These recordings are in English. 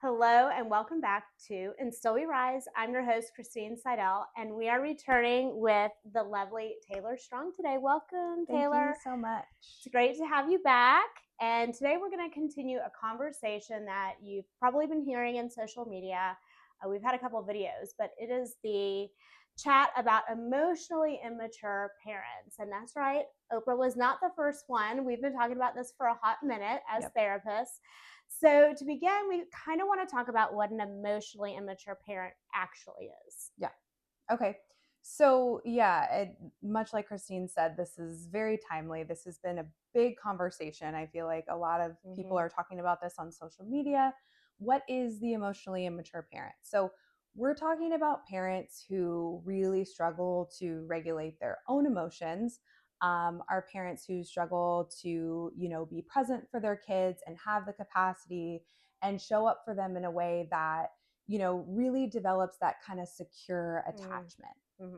Hello and welcome back to And Still We Rise. I'm your host, Cristine Seidell, and we are returning with the lovely Taylor Strong today. Welcome, Taylor. Thank you so much. It's great to have you back. And today we're going to continue a conversation that you've probably been hearing in social media. We've had a couple of videos, but it is the chat about emotionally immature parents. And that's right, Oprah was not the first one. We've been talking about this for a hot minute as therapists. So to begin, we kind of want to talk about what an emotionally immature parent actually is. Yeah. Okay. So much like Cristine said, this is very timely. This has been a big conversation. I feel like a lot of people are talking about this on social media. What is the emotionally immature parent? So we're talking about parents who really struggle to regulate their own emotions. Our parents who struggle to, be present for their kids and have the capacity and show up for them in a way that really develops that kind of secure attachment. Mm-hmm.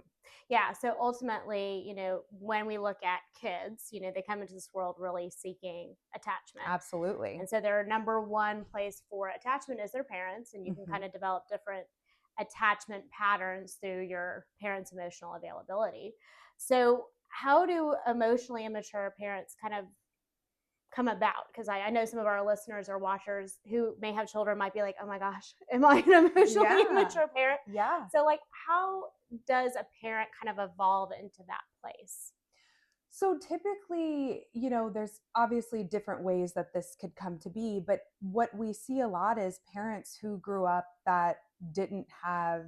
Yeah. So ultimately, when we look at kids, they come into this world really seeking attachment. Absolutely. And so their number one place for attachment is their parents. And you can kind of develop different attachment patterns through your parents' emotional availability. So, how do emotionally immature parents kind of come about? Because I know some of our listeners or watchers who may have children might be like, oh my gosh, am I an emotionally immature parent? Yeah. So how does a parent kind of evolve into that place? So typically, there's obviously different ways that this could come to be, but what we see a lot is parents who grew up that didn't have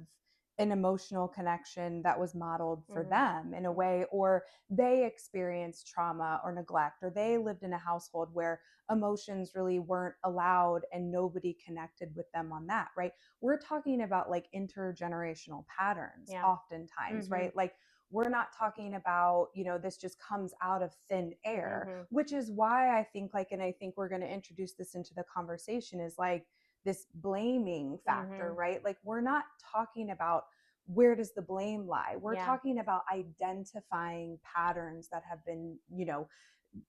an emotional connection that was modeled for them in a way, or they experienced trauma or neglect, or they lived in a household where emotions really weren't allowed and nobody connected with them on that, right? We're talking about like intergenerational patterns oftentimes, right? Like, we're not talking about, this just comes out of thin air, which is why I think and I think we're going to introduce this into the conversation, is like this blaming factor, right? Like, we're not talking about where does the blame lie. We're talking about identifying patterns that have been,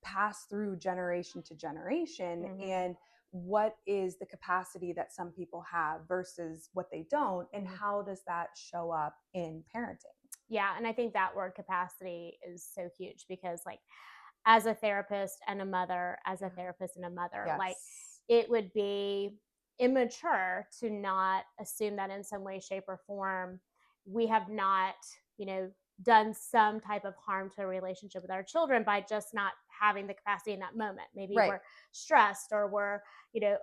passed through generation to generation, and what is the capacity that some people have versus what they don't, and how does that show up in parenting. Yeah, and I think that word capacity is so huge because as a therapist and a mother, like it would be immature to not assume that in some way, shape, or form we have not, done some type of harm to a relationship with our children by just not having the capacity in that moment. Maybe we're stressed, or we're,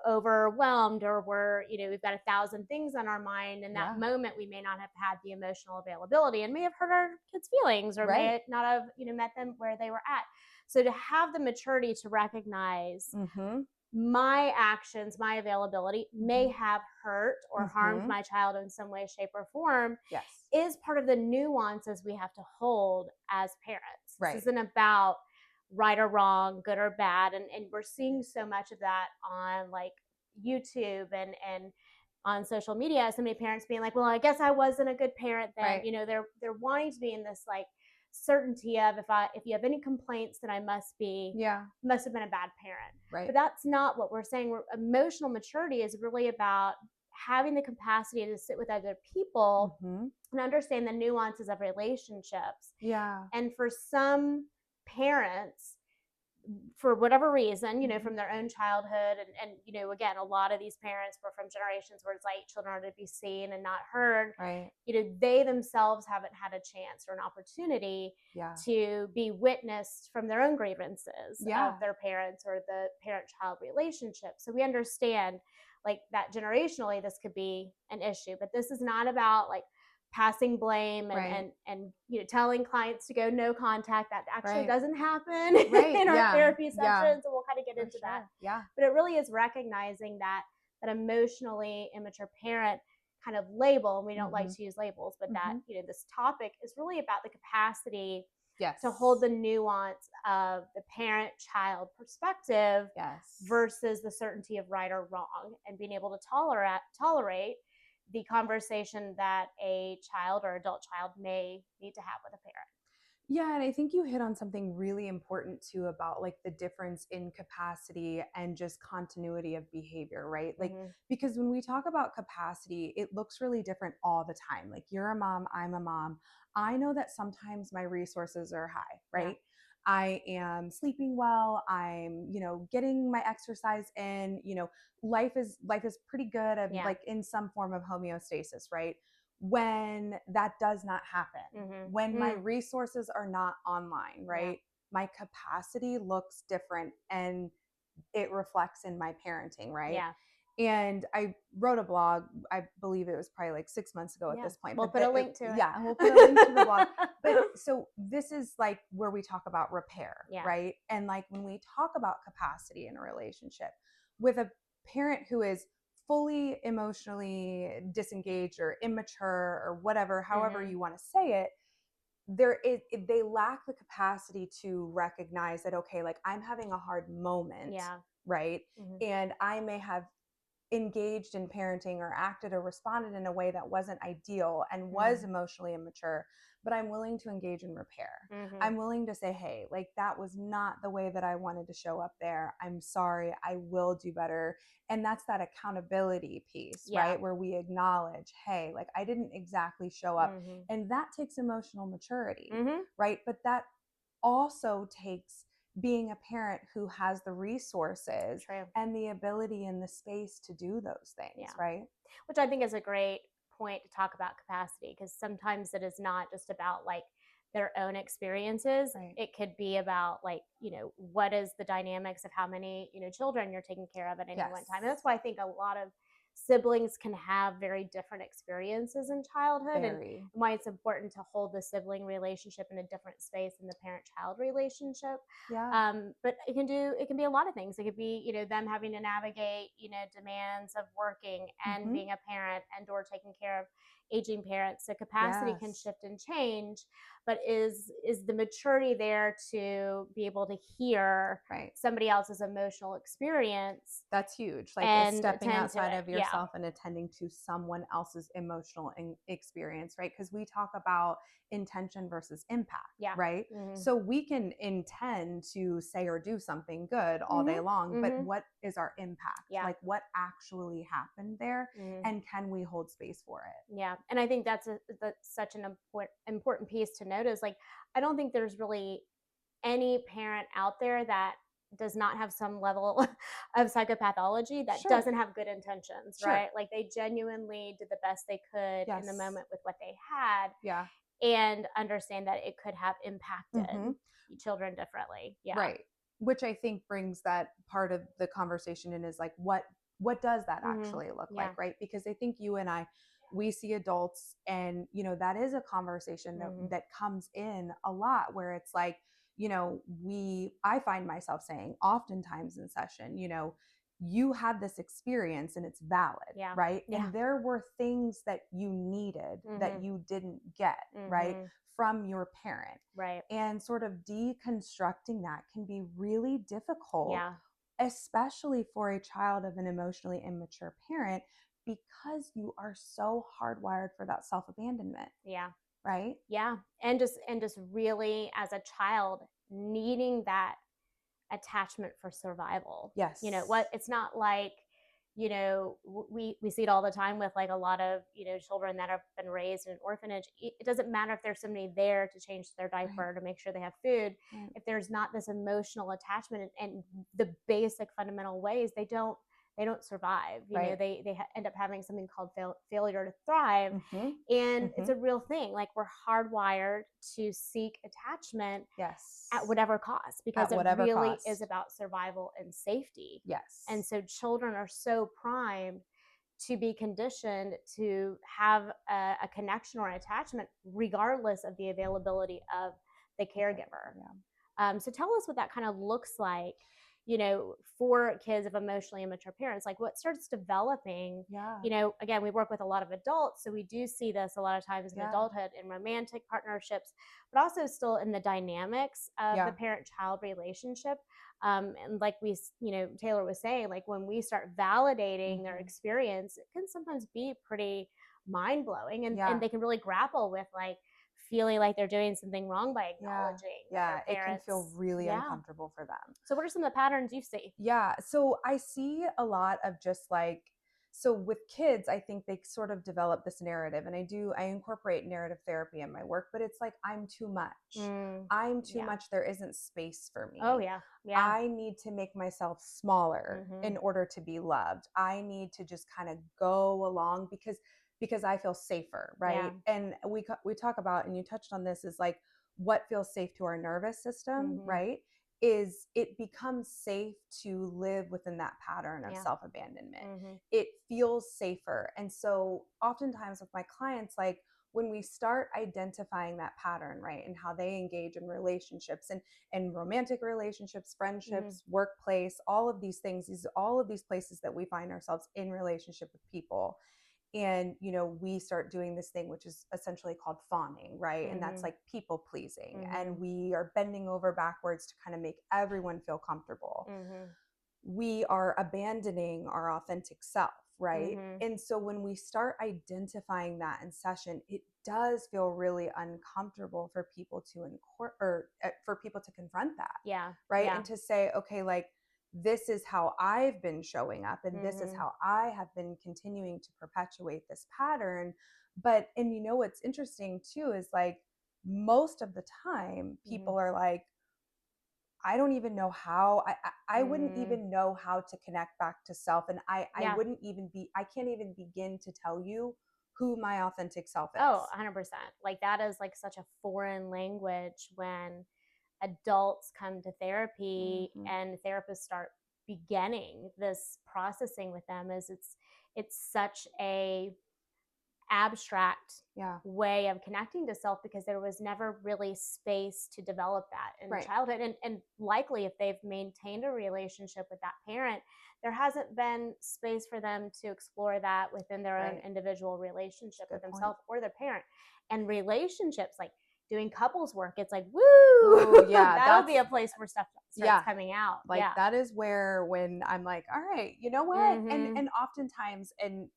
overwhelmed, or we're, we've got 1,000 things on our mind. In that moment, we may not have had the emotional availability and may have hurt our kids' feelings, or may not have, met them where they were at. So to have the maturity to recognize my actions, my availability may have hurt or harmed my child in some way, shape, or form is part of the nuances we have to hold as parents. This isn't about right or wrong, good or bad. And we're seeing so much of that on YouTube and on social media. So many parents being like, well, I guess I wasn't a good parent then. They're wanting to be in this certainty of if you have any complaints, then I must have been a bad parent. But that's not what we're saying. Emotional maturity is really about having the capacity to sit with other people and understand the nuances of relationships. And for some parents, for whatever reason, from their own childhood, and again, a lot of these parents were from generations where it's like children are to be seen and not heard. They themselves haven't had a chance or an opportunity to be witnessed from their own grievances of their parents or the parent-child relationship. So we understand that generationally this could be an issue, but this is not about passing blame and telling clients to go no contact. That actually doesn't happen in our therapy sessions, and we'll kind of get into that. But it really is recognizing that emotionally immature parent kind of label, and we don't like to use labels, but that this topic is really about the capacity to hold the nuance of the parent-child perspective versus the certainty of right or wrong, and being able to tolerate the conversation that a child or adult child may need to have with a parent. Yeah, and I think you hit on something really important too about like the difference in capacity and just continuity of behavior, right? Like, Mm-hmm. because when we talk about capacity, it looks really different all the time. Like, you're a mom, I'm a mom. I know that sometimes my resources are high, Yeah. right? I am sleeping well, I'm, getting my exercise in, life is pretty good. I'm Yeah. like in some form of homeostasis, right? When that does not happen, when my Mm-hmm. resources are not online, Yeah. right? My capacity looks different and it reflects in my parenting, right? Yeah. And I wrote a blog, I believe it was probably like 6 months ago at Yeah. this point, We'll but put a link to yeah, we'll put a link to the blog. it. But so this is like where we talk about repair, Yeah. right? And like when we talk about capacity in a relationship with a parent who is fully emotionally disengaged or immature or whatever, however Mm-hmm. you want to say it, they lack the capacity to recognize that, okay, like I'm having a hard moment, Yeah. right? Mm-hmm. And I may have engaged in parenting or acted or responded in a way that wasn't ideal and was Mm-hmm. emotionally immature, but I'm willing to engage in repair. Mm-hmm. I'm willing to say, hey, like that was not the way that I wanted to show up there. I'm sorry. I will do better. And that's that accountability piece, Yeah. right? Where we acknowledge, hey, like I didn't exactly show up. Mm-hmm. And that takes emotional maturity, Mm-hmm. right? But that also takes being a parent who has the resources True. and the ability and the space to do those things, Yeah. right? Which I think is a great point to talk about capacity, because sometimes it is not just about like their own experiences. Right. It could be about like, what is the dynamics of how many, children you're taking care of at any one Yes. time. And that's why I think a lot of siblings can have very different experiences in childhood, and Very. why it's important to hold the sibling relationship in a different space than the parent child relationship. Yeah. But it can be a lot of things. It could be, them having to navigate, demands of working and Mm-hmm. being a parent and or taking care of aging parents. So capacity can Yes. shift and change, but is the maturity there to be able to hear Right. somebody else's emotional experience That's huge. Like and stepping attend to outside it. of Yeah. yourself and attending to someone else's emotional experience, right? Because we talk about intention versus impact, Yeah. right? Mm-hmm. So we can intend to say or do something good all day Mm-hmm. long, but Mm-hmm. what is our impact? Yeah. Like what actually happened there? Mm-hmm. And can we hold space for it? Yeah, and I think that's such an important piece to notice. Like, I don't think there's really any parent out there that does not have some level of psychopathology, that Sure. doesn't have good intentions, Sure. right? Like they genuinely did the best they could in the Yes. moment with what they had, Yeah. and understand that it could have Mm-hmm. impacted children differently. Yeah. Right. Which I think brings that part of the conversation in, is like what does that Mm-hmm. actually look Yeah. like, right? Because I think you and I, we see adults, and that is a conversation that Mm-hmm. that comes in a lot, where it's like, we I find myself saying oftentimes in session, you had this experience and it's valid, Yeah. right? Yeah. And there were things that you needed that Mm-hmm. you didn't get, right, Mm-hmm. from your parent. Right. And sort of deconstructing that can be really difficult, Yeah. especially for a child of an emotionally immature parent, because you are so hardwired for that self-abandonment, Yeah. right? Yeah. And just really, as a child, needing that attachment for survival. Yes. It's not like, we see it all the time with like a lot of, children that have been raised in an orphanage. It doesn't matter if there's somebody there to change their Right. diaper, to make sure they have food. Right. If there's not this emotional attachment and the basic fundamental ways, they don't survive. Right. They end up having something called failure to thrive. Mm-hmm. And Mm-hmm. it's a real thing. Like, we're hardwired to seek attachment Yes. at whatever cost, because At it whatever really cost. is about survival and safety. Yes. And so children are so primed to be conditioned to have a connection or an attachment regardless of the availability of the caregiver. Yeah. So tell us what that kind of looks like, for kids of emotionally immature parents. Like, what starts developing? Yeah. Again, we work with a lot of adults, so we do see this a lot of times in Yeah. adulthood, in romantic partnerships, but also still in the dynamics of Yeah. the parent-child relationship. And like Taylor was saying, like when we start validating their Mm-hmm. experience, it can sometimes be pretty mind blowing, and Yeah. they can really grapple with like feeling like they're doing something wrong by Yeah. acknowledging that Yeah. their It can feel parents. really Yeah. uncomfortable for them. So what are some of the patterns you see? Yeah. So I see a lot of just like, so with kids, I think they sort of develop this narrative, and I incorporate narrative therapy in my work, but it's like, I'm too much. I'm too Yeah. much. There isn't space for Oh me. yeah. Yeah. I need to make myself smaller Mm-hmm. in order to be loved. I need to just kind of go along because I feel safer, Yeah. right? And we talk about, and you touched on this, is like what feels safe to our nervous system, Mm-hmm. right? Is it becomes safe to live within that pattern of Yeah. self-abandonment. Mm-hmm. It feels safer. And so oftentimes with my clients, like when we start identifying that pattern, right, and how they engage in relationships and romantic relationships, Mm-hmm. friendships, workplace, all of these things, all of these places that we find ourselves in relationship with people. And we start doing this thing which is essentially called fawning, right? And that's Mm-hmm. like people pleasing, Mm-hmm. and we are bending over backwards to kind of make everyone feel comfortable. Mm-hmm. We are abandoning our authentic self, right? Mm-hmm. And so when we start identifying that in session, it does feel really uncomfortable for people to for people to confront that, Yeah. right? Yeah. And to say, okay, like this is how I've been showing up, and this is Mm-hmm. how I have been continuing to perpetuate this pattern. But and what's interesting too is like most of the time Mm-hmm. people are like, I don't even know how I wouldn't Mm-hmm. even know how to connect back to self, and Yeah. I can't even begin to tell you who my authentic self Oh, is. 100%. Like that is like such a foreign language when adults come to therapy Mm-hmm. and therapists start beginning this processing with them, is it's such a abstract Yeah. way of connecting to self because there was never really space to develop that in Right. childhood, and likely if they've maintained a relationship with that parent, there hasn't been space for them to explore that within their own Right. individual relationship with Good point. themselves or their parent. And relationships, like doing couples work, it's like, Oh woo, yeah, that'll be a place where stuff starts yeah. coming out. Like Yeah. that is where when I'm like, all right, you know what? Mm-hmm. And oftentimes, and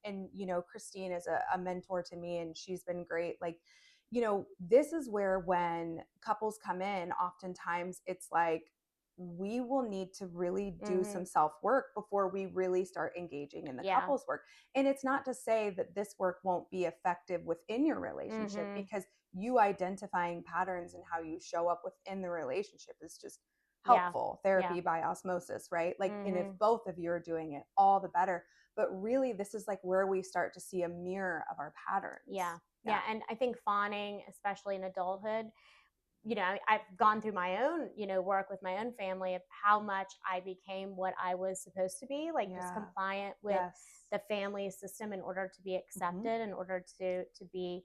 Cristine is a mentor to me, and she's been great. Like, this is where when couples come in, oftentimes it's like we will need to really do Mm-hmm. some self work before we really start engaging in the Yeah. couples work. And it's not to say that this work won't be effective within your relationship, Mm-hmm. because you identifying patterns and how you show up within the relationship is just Yeah. helpful Yeah. therapy by osmosis, right? Like, and if Mm-hmm. both of you are doing it, all the better. But really, this is like where we start to see a mirror of our patterns. Yeah. Yeah. Yeah. And I think fawning, especially in adulthood, I've gone through my own, work with my own family of how much I became what I was supposed to be, like just Yeah. compliant with Yes. the family system in order to be Mm-hmm. accepted, in order to be,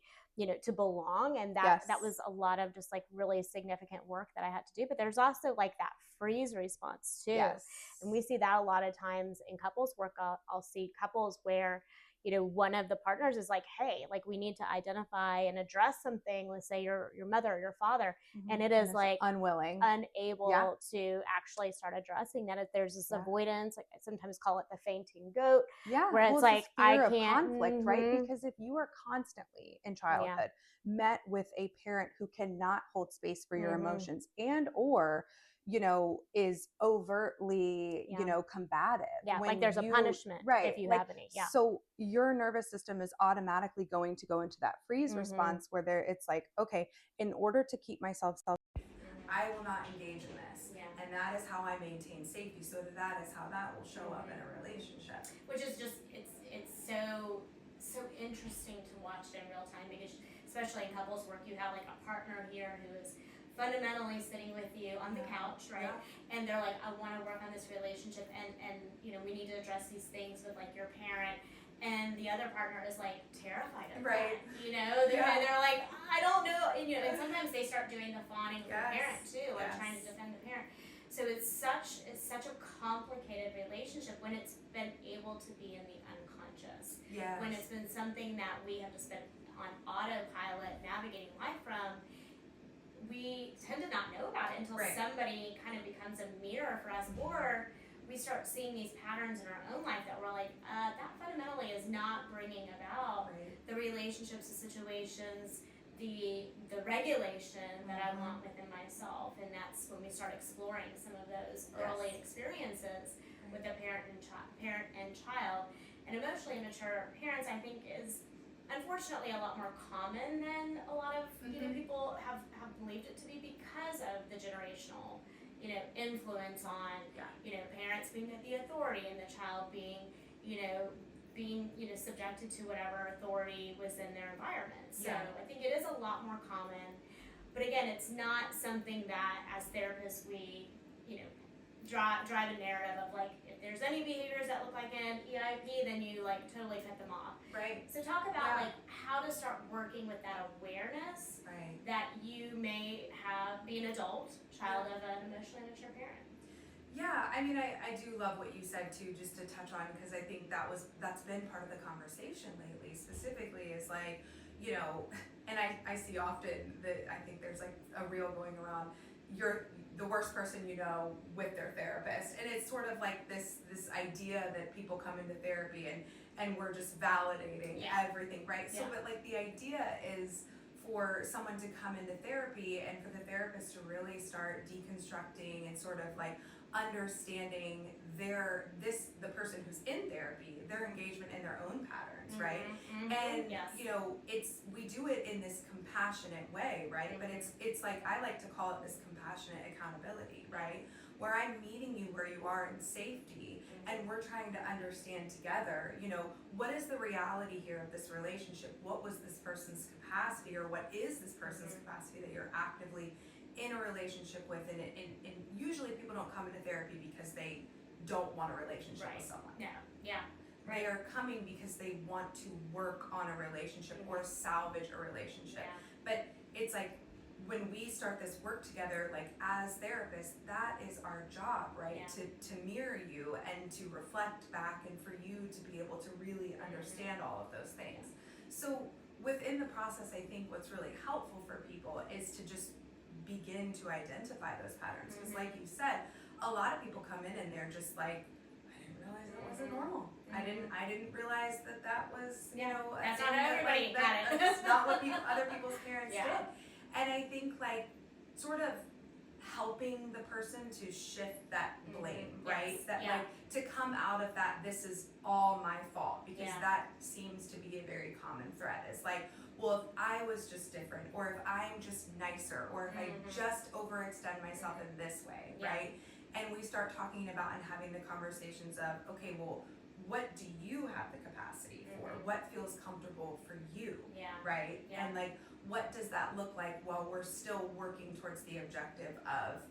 to belong. And that Yes. was a lot of just like really significant work that I had to do. But there's also like that freeze response too. Yes. And we see that a lot of times in couples work. I'll see couples where one of the partners is like, hey, like we need to identify and address something with, say, your mother or your father, Mm-hmm. and it is And like unwilling. Yeah. unable to actually start addressing that. If there's this Yeah. avoidance, like I sometimes call it the fainting goat, Yeah. where Well, it's it's this like I fear of can't. conflict, right? Mm-hmm. Because if you are constantly in Yeah. childhood met with a parent who cannot hold space for your Mm-hmm. emotions, and or is overtly Yeah. combative Yeah, like when there's a you, punishment right, if you like, have any. Yeah. so your nervous system is automatically going to go into that freeze Mm-hmm. response where it's like, okay, in order to keep myself I will not engage in this. Yeah. And that is how I maintain safety. So that is how that will show up in a relationship. Which is just it's so interesting to watch it in real time, because especially in couples work, you have like a partner here who is fundamentally sitting with you on the couch, right? Yeah. And they're like, I want to work on this relationship, and we need to address these things with like your parent. And the other partner is like terrified of Right. that. They're like, I don't know. And sometimes they start doing the fawning with the Yes. parent too, and Yes. trying to defend the parent. So it's such a complicated relationship when it's been able to be in the unconscious. Yes. When it's been something that we have just been on autopilot navigating life from, we tend to not know about it until Right. somebody kind of becomes a mirror for us, or we start seeing these patterns in our own life that we're like, that fundamentally is not bringing about Right. the relationships, the situations the regulation that I want within myself, and that's when we start exploring some of those early experiences with a parent and child. And emotionally immature parents, I think, is unfortunately a lot more common than a lot of people have believed it to be, because of the generational influence on parents being the authority and the child being subjected to whatever authority was in their environment. So I think it is a lot more common, but again, it's not something that as therapists we drive a narrative of like, if there's any behaviors that look like an EIP, then you like totally cut them off. Right. So talk about like how to start working with that awareness that you may be an adult child of an emotionally immature parent. Yeah, I mean, I do love what you said too, just to touch on, because I think that's been part of the conversation lately, specifically is like, and I see often that I think there's like a reel going around, you're the worst person with their therapist, and it's sort of like this idea that people come into therapy and we're just validating everything, right? So but like the idea is for someone to come into therapy and for the therapist to really start deconstructing and sort of like understanding the person who's in therapy, their engagement in their own patterns, right? And we do it in this compassionate way, right? But it's like, I like to call it this compassionate accountability, right? Where I'm meeting you where you are in safety, and we're trying to understand together, what is the reality here of this relationship? What was this person's capacity, or what is this person's capacity that you're actively in a relationship with? And usually people don't come into therapy because they don't want a relationship with someone. They are coming because they want to work on a relationship or salvage a relationship. But it's like, when we start this work together, like as therapists, that is our job, right? To mirror you and to reflect back, and for you to be able to really understand all of those things. So within the process, I think what's really helpful for people is to just begin to identify those patterns, because like you said, a lot of people come in and they're just like, I didn't realize it wasn't normal. I didn't realize that was that's not how everybody had it. That's not what other people's parents did. And I think like sort of helping the person to shift that blame, right? That like to come out of that, this is all my fault, because that seems to be a very common thread. It's like, well, if I was just different, or if I'm just nicer, or if I just overextend myself in this way, right? And we start talking about and having the conversations of, okay, well, what do you have the capacity for? What feels comfortable for you, right? And like, what does that look like while we're still working towards the objective of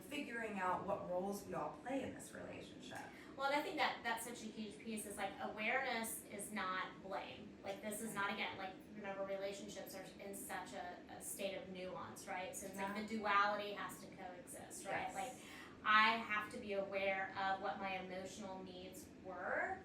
figuring out what roles we all play in this relationship? Well, and I think that's such a huge piece. Is like, awareness is not blame. Like, this is not, again, like, remember, relationships are in such a state of nuance, right? So it's like the duality has to coexist, right? Like, I have to be aware of what my emotional needs were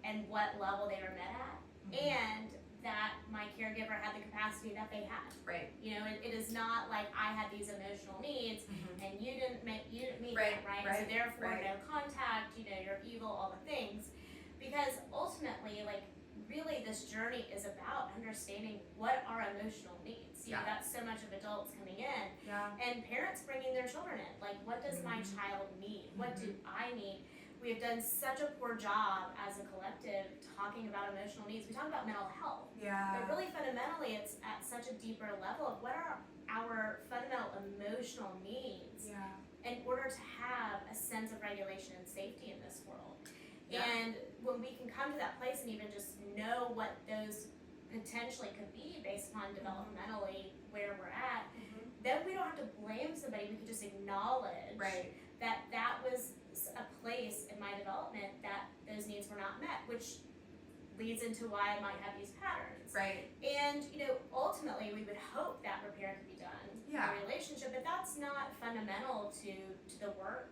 and what level they were met at, and that my caregiver had the capacity that they had. Right. It is not like I had these emotional needs and you didn't meet them, right? So therefore, no contact. You're evil, all the things, because ultimately, like, really, this journey is about understanding what our emotional needs. That's so much of adults coming in, and parents bringing their children in. Like, what does my child need? What do I need? We have done such a poor job as a collective talking about emotional needs. We talk about mental health, but really fundamentally, it's at such a deeper level of what are our fundamental emotional needs in order to have a sense of regulation and safety in this world. And when we can come to that place and even just know what those potentially could be based upon developmentally where we're at, then we don't have to blame somebody. We can just acknowledge that was a place in my development that those needs were not met, which leads into why I might have these patterns. And ultimately, we would hope that repair could be done in a relationship, but that's not fundamental to the work.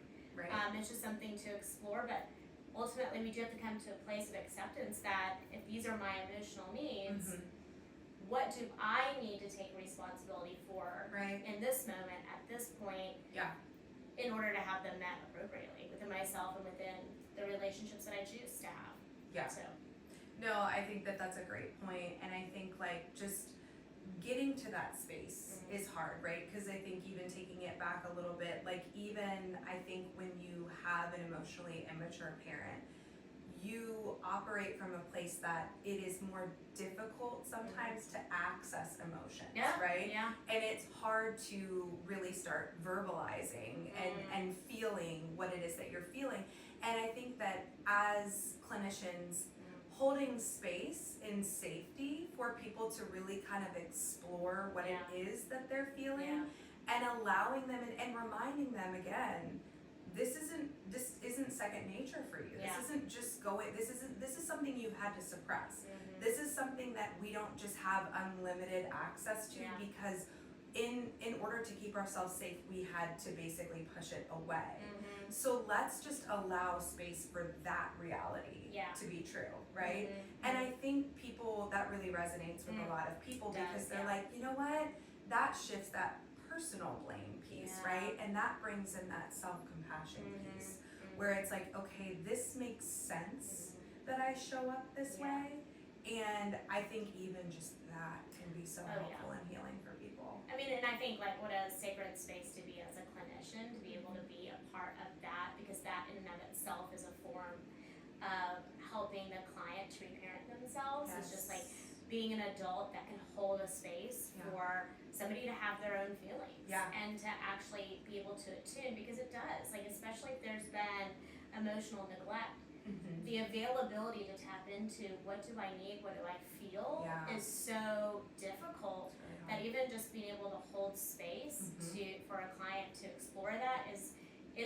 It's just something to explore, but ultimately, we do have to come to a place of acceptance that if these are my emotional needs, what do I need to take responsibility for in this moment, at this point, in order to have them met appropriately within myself and within the relationships that I choose to have. So. No, I think that's a great point, and I think like just getting to that space is hard, right? Because I think even taking it back a little bit, like even I think when you have an emotionally immature parent, you operate from a place that it is more difficult sometimes to access emotions, right? Yeah. And it's hard to really start verbalizing and feeling what it is that you're feeling. And I think that as clinicians, holding space in safety for people to really kind of explore what it is that they're feeling and allowing them and reminding them again, this isn't second nature for you. This isn't just this is something you've had to suppress. This is something that we don't just have unlimited access to because in order to keep ourselves safe, we had to basically push it away. So let's just allow space for that reality to be true, right? And I think that really resonates with a lot of people because they're like, you know what? That shifts that personal blame piece, right? And that brings in that self-compassion piece where it's like, okay, this makes sense that I show up this way. And I think even just that can be so helpful and healing for people. I mean, and I think like what a sacred space to be as a clinician, to be able to be a part of that, because that in and of itself is a form of helping the client to reparent themselves. It's just like being an adult that can hold a space for somebody to have their own feelings and to actually be able to attune, because it does, like, especially if there's been emotional neglect, the availability to tap into what do I need, what do I feel is so difficult that even just being able to hold space for a client to explore that is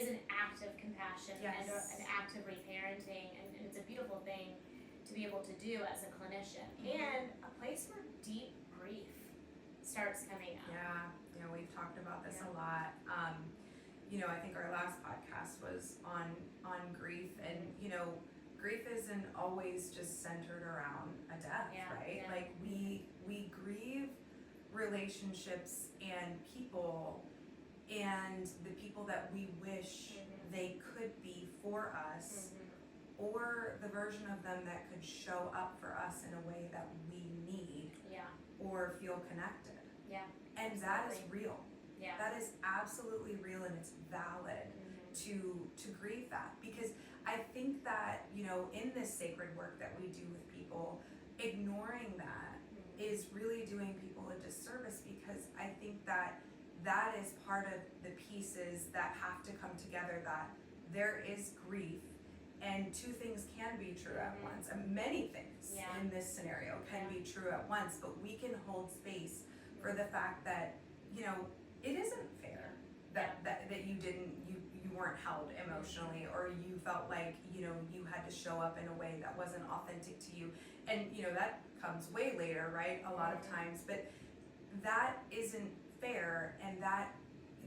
an act of compassion and an act of reparenting, and it's a beautiful thing to be able to do as a clinician, and a place where deep grief starts coming up. Yeah, we've talked about this a lot. I think our last podcast was on grief, and grief isn't always just centered around a death, right? Like we grieve relationships and people, and the people that we wish they could be for us, or the version of them that could show up for us in a way that we need or feel connected. And that is real. That is absolutely real, and it's valid to grieve that, because I think that in this sacred work that we do with people, ignoring that is really doing people a disservice, because I think that is part of the pieces that have to come together, that there is grief and two things can be true at once, and many things in this scenario can be true at once, but we can hold space for the fact that it isn't fair that you weren't held emotionally, or you felt like you had to show up in a way that wasn't authentic to you, and that comes way later, right, a lot of times, but that isn't fair, and that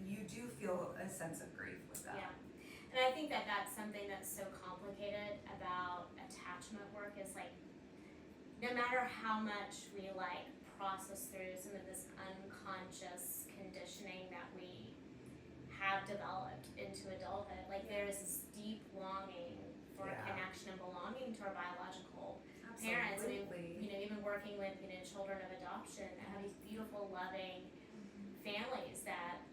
you do feel a sense of grief with that. And I think that that's something that's so complicated about attachment work, is like, no matter how much we like process through some of this unconscious conditioning that we have developed into adulthood, like there is this deep longing for a connection and belonging to our biological parents. I mean, even working with children of adoption that have these beautiful, loving families that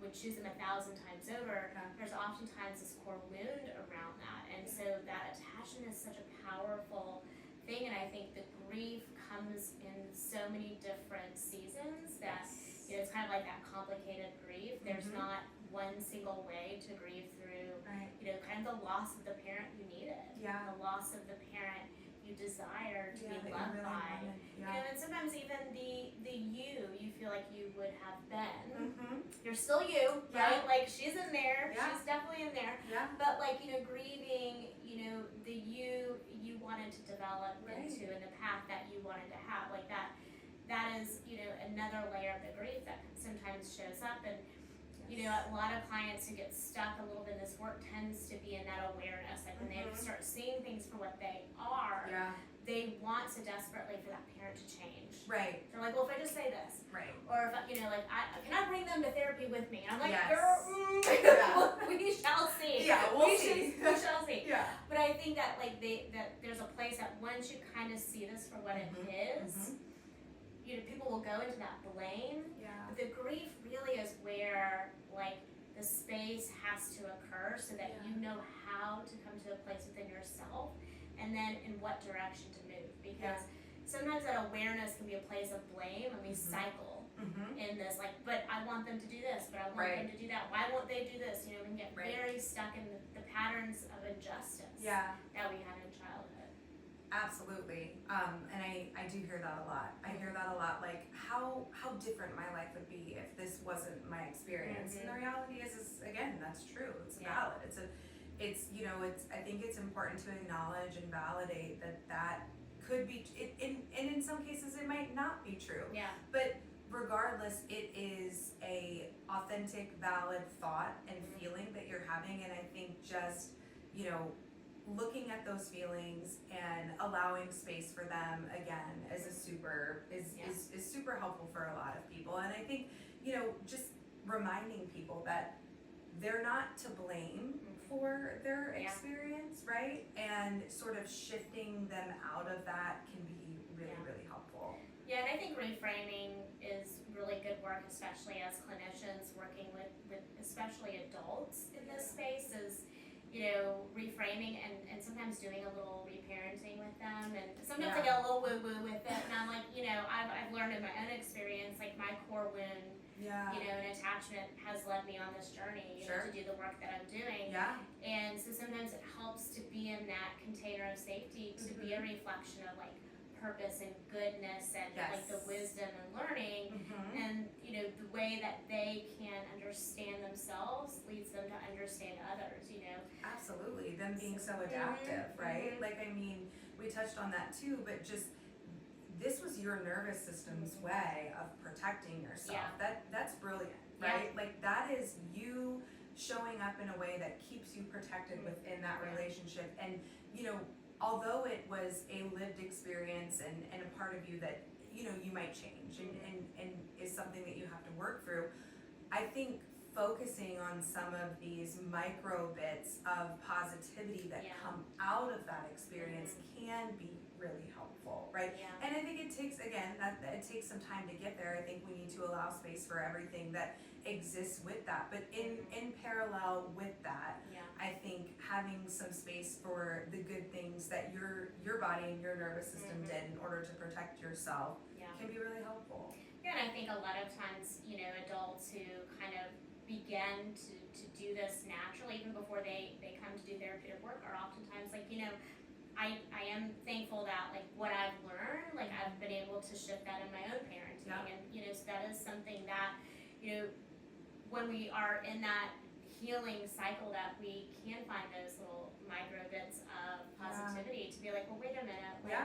would choose them 1,000 times over. There's oftentimes this core wound around that, and so that attachment is such a powerful thing. And I think the grief comes in so many different seasons that it's kind of like that complicated grief. There's not one single way to grieve through kind of the loss of the parent you needed, the loss of the parent you desire to be loved really by, and sometimes even the you feel like you would have been. You're still you, right? Like she's in there, she's definitely in there, but like grieving the you wanted to develop into, and the path that you wanted to have, like that is another layer of the grief that sometimes shows up. And a lot of clients who get stuck a little bit in this work tends to be in that awareness, like when they start seeing things for what they are, they want so desperately for that parent to change. Right. They're like, well, if I just say this, or if like, can I bring them to therapy with me? And I'm like, girl, we shall see. We'll see. We shall see. But I think that like that there's a place that once you kind of see this for what it is, people will go into that blame. Yeah. But the grief really is where like the space has to occur so that you know how to come to a place within yourself, and then in what direction to move. Because sometimes that awareness can be a place of blame, and we cycle in this, like, but I want them to do this, but I want them to do that. Why won't they do this? We can get very stuck in the patterns of injustice that we had in childhood. Absolutely. And I do hear that a lot. I hear that a lot, like how different my life would be if this wasn't my experience. And the reality is again, that's true. It's valid. It's I think it's important to acknowledge and validate that could be, and in some cases it might not be true. Yeah. But regardless, it is a authentic, valid thought and feeling that you're having. And I think just, looking at those feelings and allowing space for them again is super helpful for a lot of people. And I think, just reminding people that they're not to blame for their experience, right? And sort of shifting them out of that can be really, really helpful. Yeah, and I think reframing is really good work, especially as clinicians working with especially adults in this space, is reframing and sometimes doing a little reparenting with them. And sometimes I get a little woo-woo with it, and I'm like, I've learned in my own experience, like my core wound, and attachment has led me on this journey, to do the work that I'm doing. Yeah. And so sometimes it helps to be in that container of safety, to be a reflection of like purpose and goodness and like the wisdom and learning, and the way that they can understand themselves leads them to understand others. Absolutely, them being so adaptive, right? Like, I mean, we touched on that too, but just this was your nervous system's way of protecting yourself. That's brilliant, right? Like, that is you showing up in a way that keeps you protected within that relationship. And although it was a lived experience and a part of you that you might change and is something that you have to work through, I think focusing on some of these micro bits of positivity that come out of that experience can be really helpful, right? And I think it takes, again, it takes some time to get there. I think we need to allow space for everything that exists with that, but in parallel with that, I think having some space for the good things that your body and your nervous system did in order to protect yourself can be really helpful. Yeah, and I think a lot of times, adults who kind of begin to do this naturally, even before they come to do therapeutic work, are oftentimes like, I am thankful that like what I've learned, like I've been able to shift that in my own parenting, and so that is something that when we are in that healing cycle, that we can find those little micro bits of positivity to be like, well, wait a minute, like,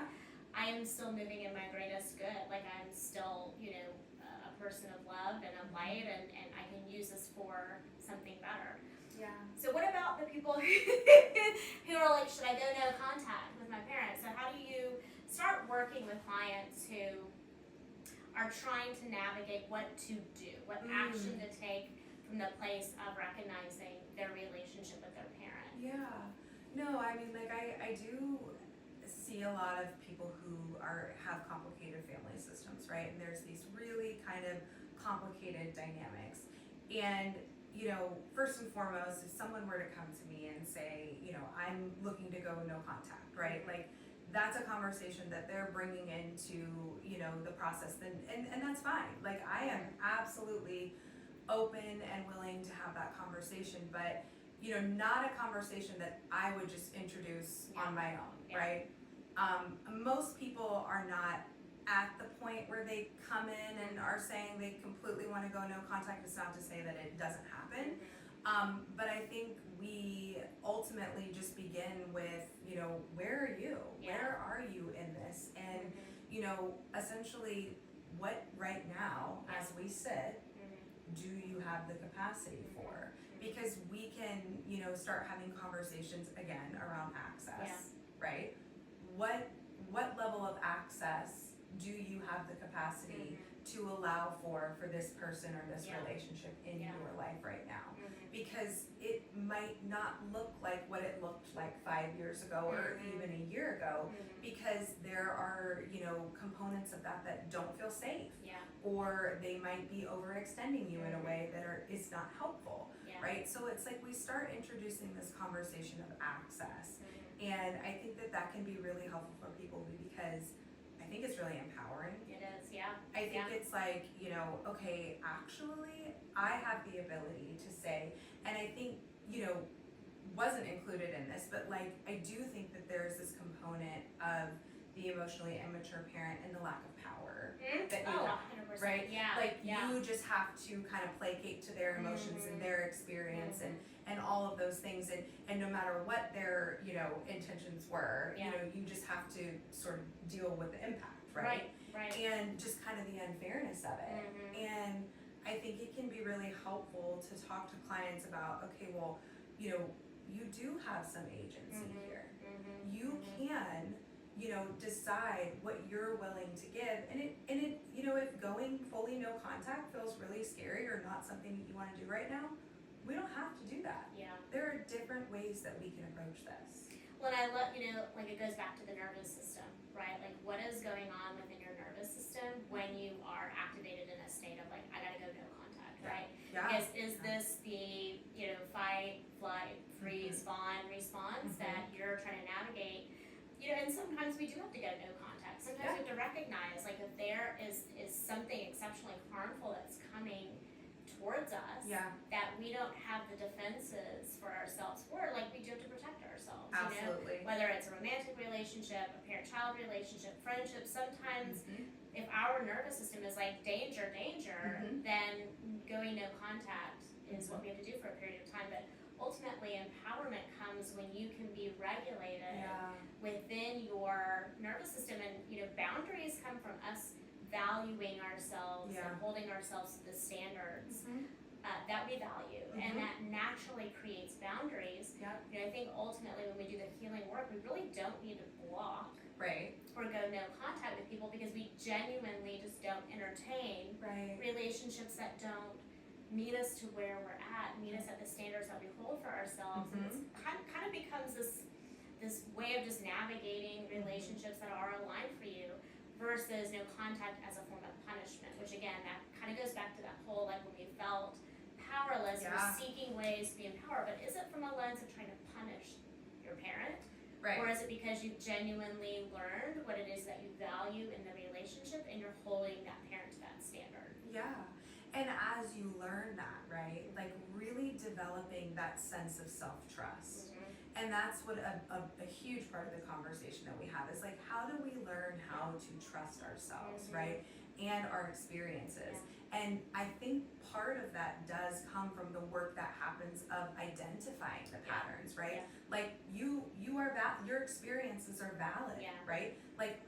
I am still moving in my greatest good, like I'm still a person of love and of light, and I can use this for something better. So what about the people who are like, should I go no contact with my parents? So how do you start working with clients who are trying to navigate what to do, what action to take from the place of recognizing their relationship with their parent? No, I mean, like I do see a lot of people who have complicated family systems, right? And there's these really kind of complicated dynamics. And first and foremost, if someone were to come to me and say, I'm looking to go no contact, right? Like, that's a conversation that they're bringing into, the process, and that's fine. Like, I am absolutely open and willing to have that conversation, but, not a conversation that I would just introduce on my own, right? Most people are not at the point where they come in and are saying they completely want to go no contact. It's not to say that it doesn't happen, but I think we ultimately just begin with, where are you? Where are you in this? And, essentially, what right now, as we sit, do you have the capacity for? Because we can, start having conversations again around access, right? What level of access do you have the capacity to allow for this person or this Yeah. relationship in Yeah. your life right now. Mm-hmm. Because it might not look like what it looked like 5 years ago or Mhm. even a year ago, Mhm. because there are, you know, components of that don't feel safe, Yeah. or they might be overextending you in a Mhm. way that is not helpful, Yeah. right? So it's like we start introducing this conversation of access, Mhm. and I think that can be really helpful for people because I think it's really empowering. It is, yeah. I think it's like, you know, okay, actually, I have the ability to say, and I think, you know, wasn't included in this, but like, I do think that there's this component of the emotionally immature parent and the lack of power that you have, 100%. right? Yeah. Like, yeah. you just have to kind of placate to their emotions and their experience and all of those things, and no matter what their, you know, intentions were, you know, you just have to sort of deal with the impact, right? Right. And just kind of the unfairness of it. And I think it can be really helpful to talk to clients about, okay, well, you know, you do have some agency here. You can, you know, decide what you're willing to give, and it, you know, if going fully no contact feels really scary or not something that you want to do right now, we don't have to do that. Yeah. There are different ways that we can approach this. Well, and I love, you know, like it goes back to the nervous system, right? Like what is going on within your nervous system when you are activated in a state of like, I gotta go no contact, right? Yeah. Because is this the, you know, fight, flight, freeze, fawn response that you're trying to navigate? You know, and sometimes we do have to go no contact. Sometimes we have to recognize, like, if there is something exceptionally harmful that's coming towards us, that we don't have the defenses for ourselves for, like, we do have to protect ourselves. Absolutely. You know? Whether it's a romantic relationship, a parent-child relationship, friendship, sometimes if our nervous system is like danger, then going no contact is what we have to do for a period of time. But ultimately, empowerment comes when you can be regulated within your nervous system, and you know, boundaries come from us valuing ourselves and holding ourselves to the standards that we value, and that naturally creates boundaries. You know, I think ultimately when we do the healing work, we really don't need to block or go no contact with people, because we genuinely just don't entertain relationships that don't meet us to where we're at, meet us at the standards that we hold for ourselves. And it's kind of becomes this way of just navigating relationships that are aligned for you, versus no contact as a form of punishment, which again, that kind of goes back to that whole, like, when we felt powerless, we're seeking ways to be empowered, but is it from a lens of trying to punish your parent? Or is it because you've genuinely learned what it is that you value in the relationship and you're holding that parent to that standard? Yeah. And as you learn that, right, like really developing that sense of self-trust. And that's what a huge part of the conversation that we have is like, how do we learn how to trust ourselves, right? And our experiences. And I think part of that does come from the work that happens of identifying the patterns, right? Like you are your experiences are valid, right? Like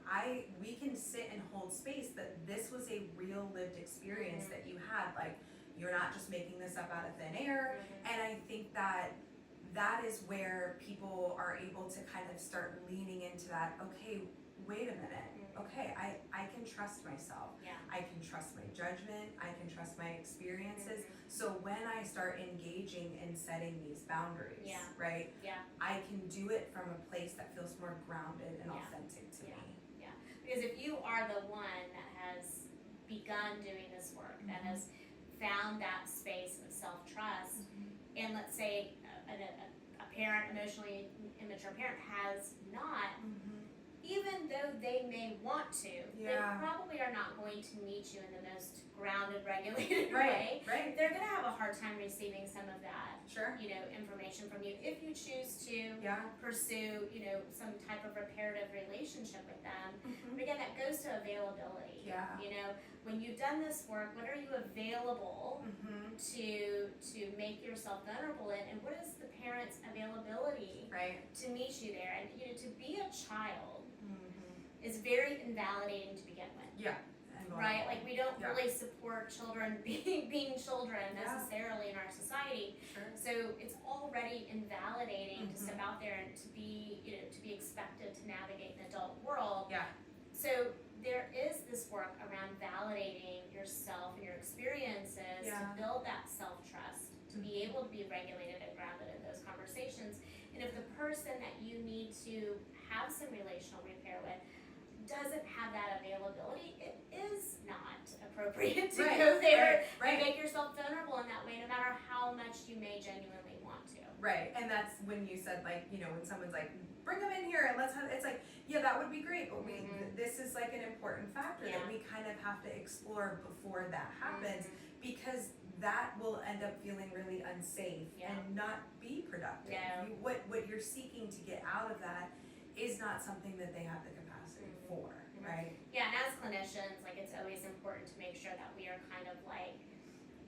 we can sit and hold space that this was a real lived experience that you had. Like, you're not just making this up out of thin air. And I think that is where people are able to kind of start leaning into that, okay, wait a minute. Okay, I can trust myself. I can trust my judgment. I can trust my experiences. So when I start engaging in setting these boundaries, right? I can do it from a place that feels more grounded and authentic to me. Because if you are the one that has begun doing this work, that has found that space of self-trust, and let's say a parent, emotionally immature parent, has not, even though they may want to, they probably are not going to meet you in the most grounded, regulated way. They're going to have a hard time receiving some of that, you know, information from you if you choose to pursue, you know, some type of reparative relationship with them. But again, that goes to availability. You know, when you've done this work, what are you available to make yourself vulnerable in, and what is the parent's availability to meet you there? And you know, to be a child is very invalidating to begin with. Right? Like, we don't really support children being children necessarily in our society. So it's already invalidating to step out there and to be, you know, to be expected to navigate an adult world. So there is this work around validating your someone that you need to have some relational repair with doesn't have that availability, it is not appropriate to go there and make yourself vulnerable in that way, no matter how much you may genuinely want to. Right, and that's when you said, like, you know, when someone's like, bring them in here and let's have, it's like, yeah, that would be great, but this is like an important factor that we kind of have to explore before that happens, because that will end up feeling really unsafe and not be productive. What you're seeking to get out of that is not something that they have the capacity for, right? Yeah, and as clinicians, like, it's always important to make sure that we are kind of like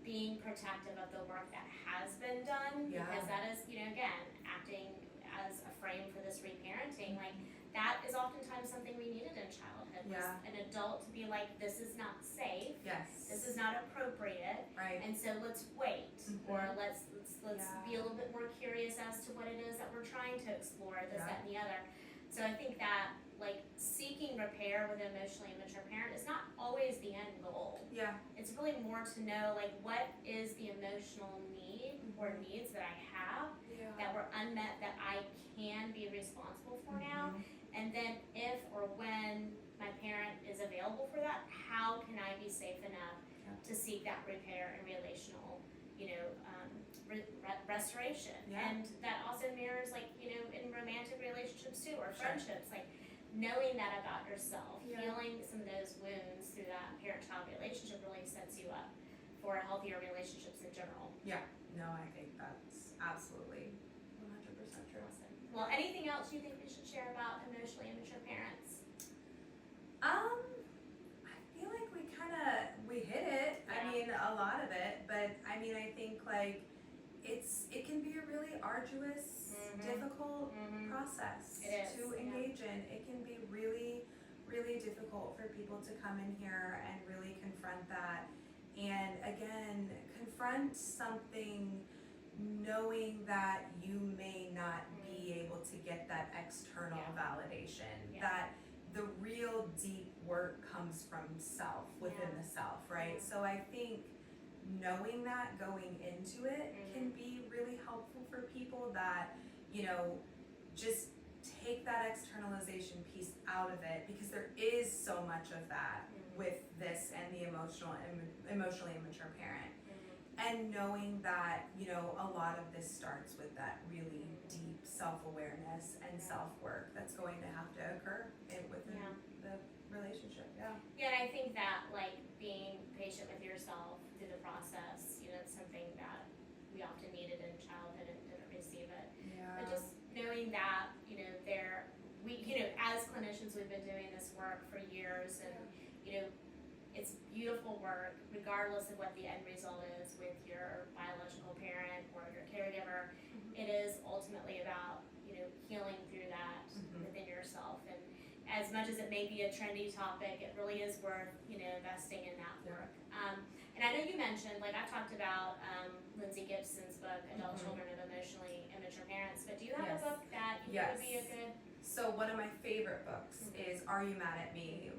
being protective of the work that has been done, because that is, you know, again, acting as a frame for this reparenting, like, that is oftentimes something we needed in childhood, was an adult to be like, this is not safe, this is not appropriate, and so let's wait, or let's be a little bit more curious as to what it is that we're trying to explore, this, that, and the other. So I think that, like, seeking repair with an emotionally immature parent is not always the end goal. It's really more to know, like, what is the emotional need or needs that I have that were unmet that I can be responsible for now, and then if or when my parent is available for that, how can I be safe enough to seek that repair and relational, you know, restoration. And that also mirrors, like, you know, in romantic relationships too, or friendships, like, knowing that about yourself, healing some of those wounds through that parent-child relationship really sets you up for healthier relationships in general. No, I think that's absolutely 100% true. Awesome. Well, anything else you think we should share about emotionally immature parents? I feel like we hit it. I mean, a lot of it, but I mean, I think, like, it can be a really arduous, difficult process to engage in. It can be really, really difficult for people to come in here and really confront that. And again, confront something knowing that you may not be able to get that external validation, that the real deep work comes from self, within the self, right? So I think knowing that going into it can be really helpful for people that, you know, just take that externalization piece out of it, because there is so much of that with this and the emotionally immature parent. And knowing that, you know, a lot of this starts with that really deep self-awareness and self-work that's going to have to occur within the relationship. And I think that, like, being patient with yourself through the process, you know, it's something that we often needed in childhood and didn't receive it. But just knowing that, you know, as clinicians, we've been doing this work for years, and, you know, it's beautiful work, regardless of what the end result is with your biological parent or your caregiver. It is ultimately about, you know, healing through that within yourself. And as much as it may be a trendy topic, it really is worth, you know, investing in that work. And I know you mentioned, like, I've talked about Lindsay Gibson's book, Adult Children of Emotionally Immature Parents, but do you have a book that you think would be a good? So one of my favorite books is Are You Mad at Me?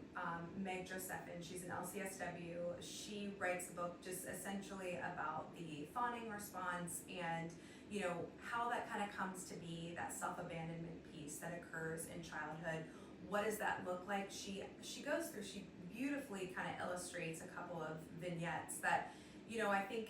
Meg Josephin, she's an LCSW. She writes a book just essentially about the fawning response and, you know, how that kind of comes to be, that self-abandonment piece that occurs in childhood. What does that look like? She goes through, she beautifully kind of illustrates a couple of vignettes that, you know, I think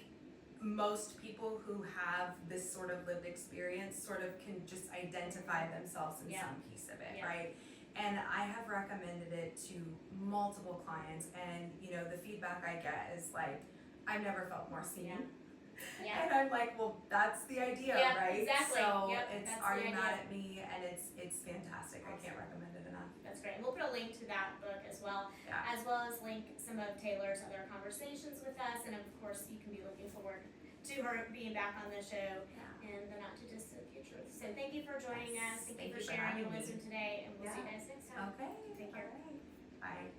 most people who have this sort of lived experience sort of can just identify themselves in some piece of it, right? And I have recommended it to multiple clients, and, you know, the feedback I get is like, I've never felt more seen. And I'm like, well, that's the idea, right? Exactly. So it's Are You Mad at Me? And it's fantastic. I can't recommend it enough. That's great. And we'll put a link to that book as well as link some of Taylor's other conversations with us. And of course, you can be looking forward to her being back on the show in the not too distant future. So thank you for joining us. Thank you for sharing your wisdom today. And we'll see you guys next time. Okay. Take care. Bye.